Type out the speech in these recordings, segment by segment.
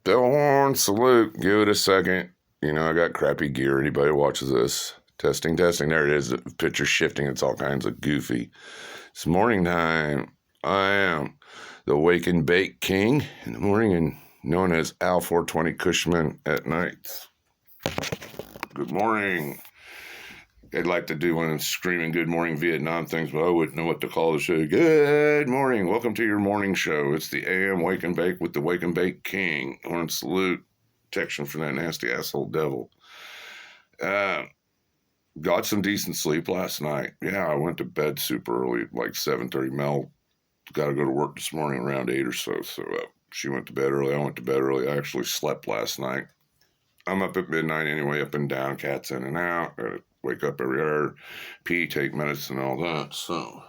Bill Horn, salute. Give it a second. You know, I got crappy gear. Anybody watches this? Testing. There it is. The picture's shifting. It's all kinds of goofy. It's morning time. I am the Wake and Bake King in the morning and known as Al 420 Cushman at night. Good morning. I'd like to do one of those screaming good morning Vietnam things, but I wouldn't know what to call the show. Good morning. Welcome to your morning show. It's the AM Wake and Bake with the Wake and Bake King. Horn salute. Protection from that nasty asshole devil. Got some decent sleep last night. Yeah, I went to bed super early, like 7:30. Mel got to go to work this morning around 8 or so. So she went to bed early. I went to bed early. I actually slept last night. I'm up at midnight anyway, up and down, cats in and out. Wake up every hour, pee, take medicine, all that. So,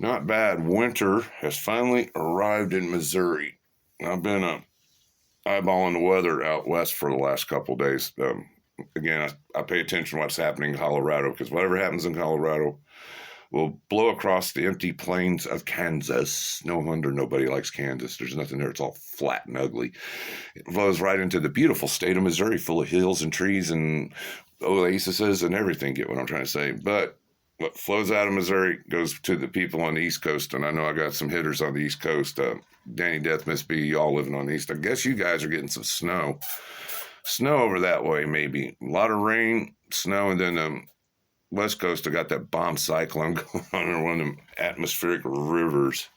not bad. Winter has finally arrived in Missouri. I've been eyeballing the weather out west for the last couple of days. Again, I pay attention to what's happening in Colorado because whatever happens in Colorado will blow across the empty plains of Kansas. No wonder nobody likes Kansas. There's nothing there. It's all flat and ugly. It blows right into the beautiful state of Missouri, full of hills and trees and oases and everything. Get what I'm trying to say? But what flows out of Missouri goes to the people on the East Coast, and I know I got some hitters on the East Coast. Danny Death must be y'all living on the East. I guess you guys are getting some snow. Snow over that way, maybe. A lot of rain, snow, and then West Coast, I got that bomb cyclone going on in one of them atmospheric rivers.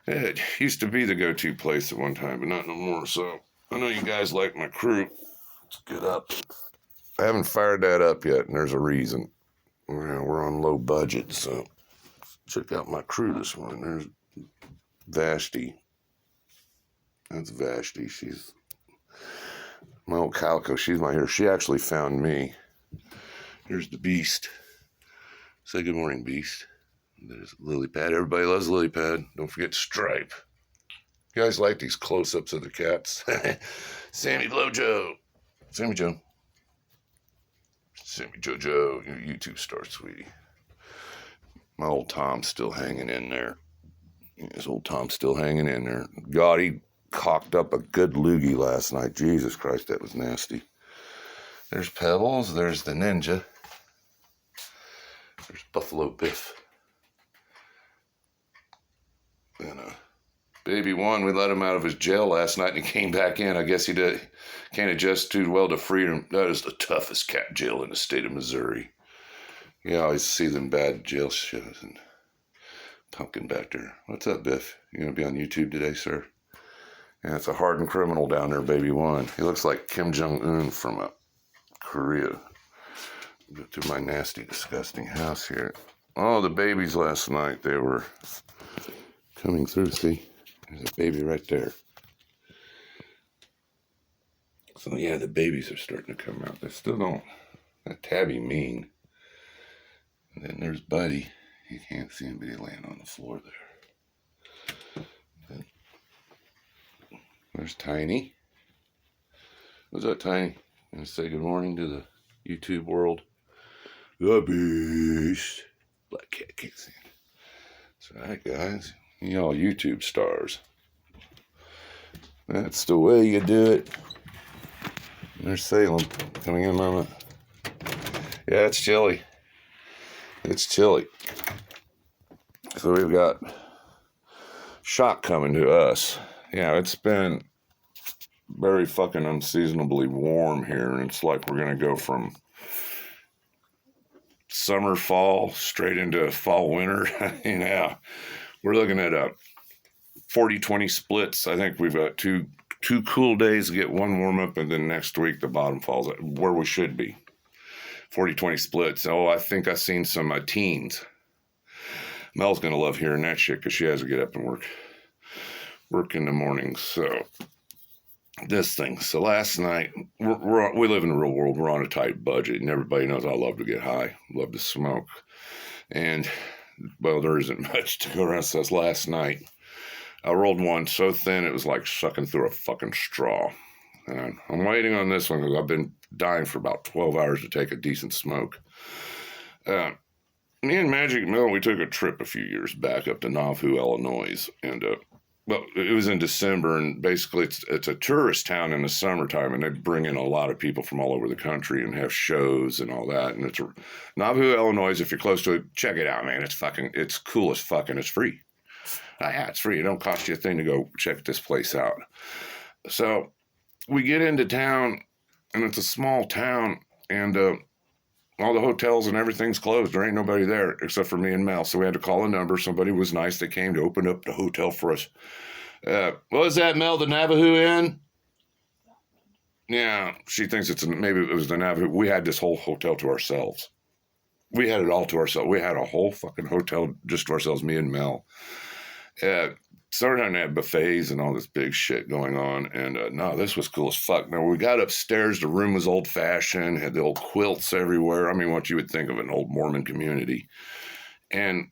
It used to be the go-to place at one time, but not no more. So I know you guys like my crew. Let's get up. I haven't fired that up yet, and there's a reason. We're on low budget, so check out my crew this morning. There's Vashti. That's Vashti. She's my old calico. She's my hero. She actually found me. Here's the Beast. Say good morning, Beast. There's Lily Pad. Everybody loves Lily Pad. Don't forget Stripe. You guys like these close-ups of the cats? Sammy Blojo. Sammy Joe. Sammy Jojo, your YouTube star, sweetie. My old Tom's still hanging in there. His old Tom's still hanging in there. God, he cocked up a good loogie last night. Jesus Christ, that was nasty. There's Pebbles. There's the Ninja. There's Buffalo Biff. And Baby One, we let him out of his jail last night and he came back in. I guess he can't adjust too well to freedom. That is the toughest cat jail in the state of Missouri. You always see them bad jail shows and Pumpkin back there. What's up, Biff? You gonna be on YouTube today, sir? Yeah, it's a hardened criminal down there, Baby One. He looks like Kim Jong-un from Korea. Go to my nasty, disgusting house here. Oh, the babies last night, they were coming through. See, there's a baby right there. So yeah, the babies are starting to come out. They still don't. That Tabby mean. And then there's Buddy. You can't see anybody laying on the floor there. Then there's Tiny. What's up, Tiny? Gonna say good morning to the YouTube world. The Beast. Black cat can't see it. That's right, guys. Y'all YouTube stars. That's the way you do it. There's Salem coming in a moment. Yeah, it's chilly. It's chilly. So we've got shock coming to us. Yeah, it's been very fucking unseasonably warm here, and it's like we're going to go from summer, fall, straight into fall, winter. Yeah, we're looking at 40-20 splits. I think we've got two cool days to get one warm up, and then next week the bottom falls where we should be. 40-20 splits. Oh, I think I've seen some teens. Mel's going to love hearing that shit because she has to get up and work in the morning. So this thing. So last night, we live in the real world. We're on a tight budget, and everybody knows I love to get high, love to smoke. And, well, there isn't much to go around. So last night, I rolled one so thin it was like sucking through a fucking straw. And I'm waiting on this one because I've been dying for about 12 hours to take a decent smoke. Me and Magic Mill, we took a trip a few years back up to Nauvoo, Illinois, and well, it was in December, and basically it's a tourist town in the summertime, and they bring in a lot of people from all over the country and have shows and all that. And it's Nauvoo, Illinois. If you're close to it, check it out, man. It's cool as fuck, and it's free. Yeah, it's free. It don't cost you a thing to go check this place out. So we get into town, and it's a small town, and all the hotels and everything's closed. There ain't nobody there except for me and Mel. So we had to call a number. Somebody was nice. They came to open up the hotel for us. What was that, Mel? The Navajo Inn? Yeah, she thinks maybe it was the Navajo. We had this whole hotel to ourselves. We had it all to ourselves. We had a whole fucking hotel just to ourselves, me and Mel. Started to have buffets and all this big shit going on. And no, this was cool as fuck. Now, we got upstairs. The room was old fashioned, had the old quilts everywhere. I mean, what you would think of an old Mormon community. And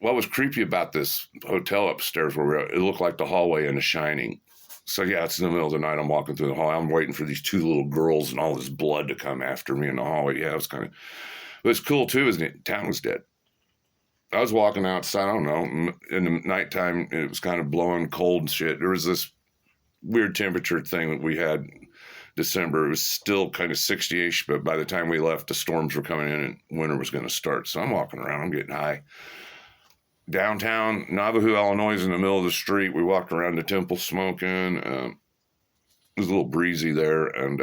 what was creepy about this hotel upstairs where we were, it looked like the hallway in The Shining. So, yeah, it's in the middle of the night. I'm walking through the hall. I'm waiting for these two little girls and all this blood to come after me in the hallway. Yeah, it was kind of, what's cool too is the town was dead. I was walking outside, I don't know, in the nighttime, it was kind of blowing cold and shit. There was this weird temperature thing that we had December. It was still kind of 60-ish, but by the time we left, the storms were coming in and winter was going to start. So I'm walking around, I'm getting high. Downtown, Navajo, Illinois, in the middle of the street. We walked around the temple smoking. It was a little breezy there. And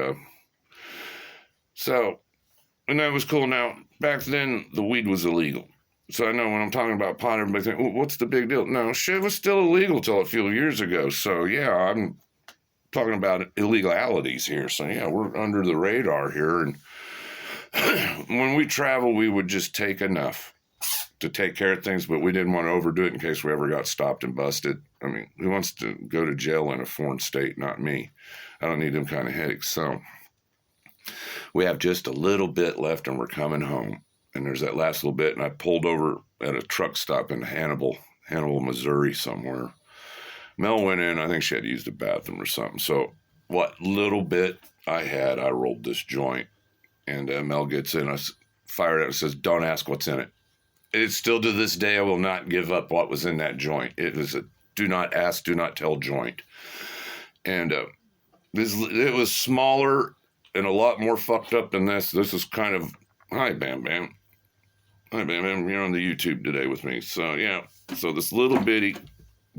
and that was cool. Now, back then, the weed was illegal. So I know when I'm talking about pot, everybody thinks, well, what's the big deal? No, shit was still illegal till a few years ago. So, yeah, I'm talking about illegalities here. So, yeah, we're under the radar here. And when we travel, we would just take enough to take care of things, but we didn't want to overdo it in case we ever got stopped and busted. I mean, who wants to go to jail in a foreign state? Not me. I don't need them kind of headaches. So we have just a little bit left, and we're coming home. And there's that last little bit, and I pulled over at a truck stop in Hannibal, Missouri somewhere. Mel went in. I think she had used a bathroom or something. So what little bit I had, I rolled this joint. And Mel gets in. I fired it and says, don't ask what's in it. It's still to this day, I will not give up what was in that joint. It was a do not ask, do not tell joint. And it was smaller and a lot more fucked up than this. This is kind of, hi, Bam Bam. Hi, Bam Bam. You're on the YouTube today with me. So, yeah. So this little bitty,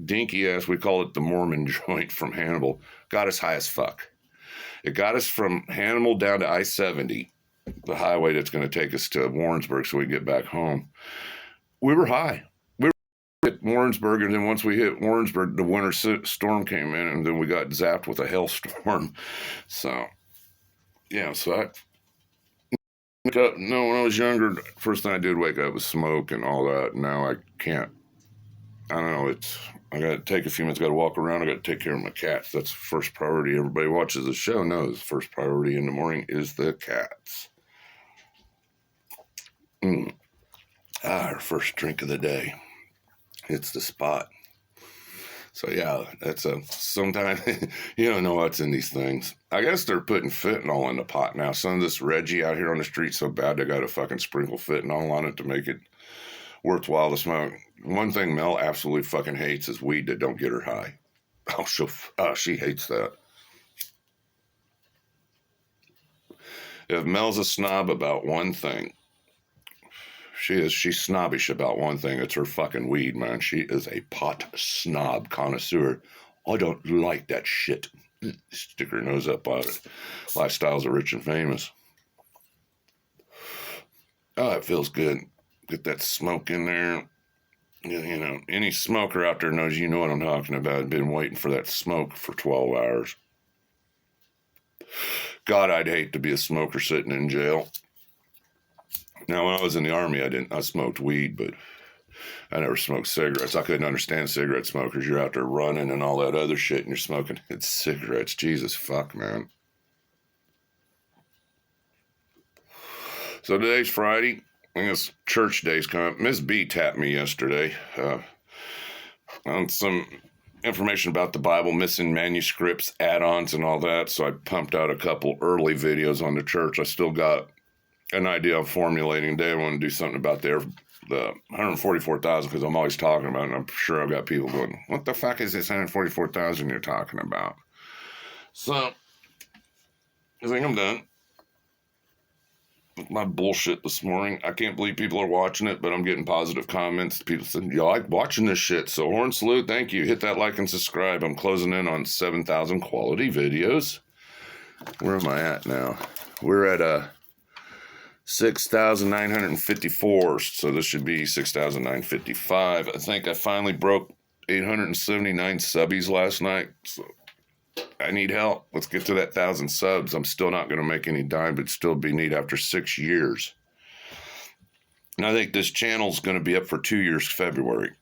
dinky ass, we call it the Mormon joint from Hannibal, got us high as fuck. It got us from Hannibal down to I-70, the highway that's going to take us to Warrensburg so we get back home. We were high. We were at Warrensburg, and then once we hit Warrensburg, the winter storm came in, and then we got zapped with a hailstorm. So, yeah, so when I was younger, first thing I did wake up was smoke and all that. Now I can't. I don't know. I got to take a few minutes. Got to walk around. I got to take care of my cats. That's first priority. Everybody watches the show knows first priority in the morning is the cats. Our first drink of the day. It's the spot. So yeah, that's sometimes you don't know what's in these things. I guess they're putting fentanyl in the pot now. Some of this Reggie out here on the street so bad they got to fucking sprinkle fentanyl on it to make it worthwhile to smoke. One thing Mel absolutely fucking hates is weed that don't get her high. She hates that. If Mel's a snob about one thing, she's snobbish about one thing. It's her fucking weed, man. She is a pot snob connoisseur. I don't like that shit. Stick her nose up on it. Lifestyles are rich and famous. Oh, it feels good. Get that smoke in there. You know, any smoker out there knows you know what I'm talking about. I've been waiting for that smoke for 12 hours. God, I'd hate to be a smoker sitting in jail. Now, when I was in the Army, I smoked weed, but I never smoked cigarettes. I couldn't understand cigarette smokers. You're out there running and all that other shit, and you're smoking cigarettes. Jesus fuck, man. So today's Friday. I guess church day's coming. Miss B tapped me yesterday on some information about the Bible, missing manuscripts, add-ons, and all that. So I pumped out a couple early videos on the church. I still got an idea of formulating today. I want to do something about the 144,000 because I'm always talking about it, and I'm sure I've got people going, what the fuck is this 144,000 you're talking about? So, I think I'm done with my bullshit this morning. I can't believe people are watching it, but I'm getting positive comments. People said, you like watching this shit. So, Horn Salute, thank you. Hit that like and subscribe. I'm closing in on 7,000 quality videos. Where am I at now? We're at 6,954, so this should be 6,955. I think I finally broke 879 subbies last night, so I need help. Let's get to that 1,000 subs. I'm still not going to make any dime, but still be neat after 6 years. And I think this channel's going to be up for 2 years February.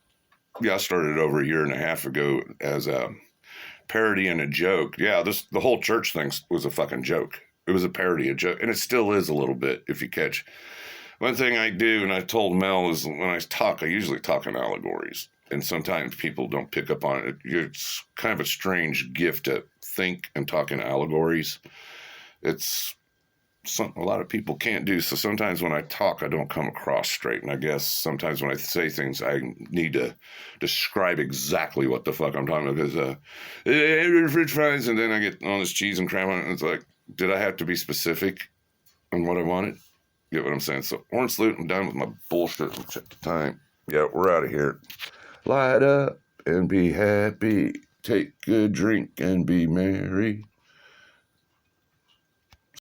Yeah, I started over a year and a half ago as a parody and a joke. Yeah, the whole church thing was a fucking joke. It was a parody, a joke, and it still is a little bit, if you catch. One thing I do, and I told Mel, is when I talk, I usually talk in allegories. And sometimes people don't pick up on it. It's kind of a strange gift to think and talk in allegories. It's something a lot of people can't do. So sometimes when I talk, I don't come across straight. And I guess sometimes when I say things, I need to describe exactly what the fuck I'm talking about. Because, french fries, and then I get all this cheese and crap on it, and it's like, did I have to be specific on what I wanted? Get what I'm saying? So, Horn Salute, I'm done with my bullshit. Check the time. Yeah, we're out of here. Light up and be happy. Take a drink and be merry.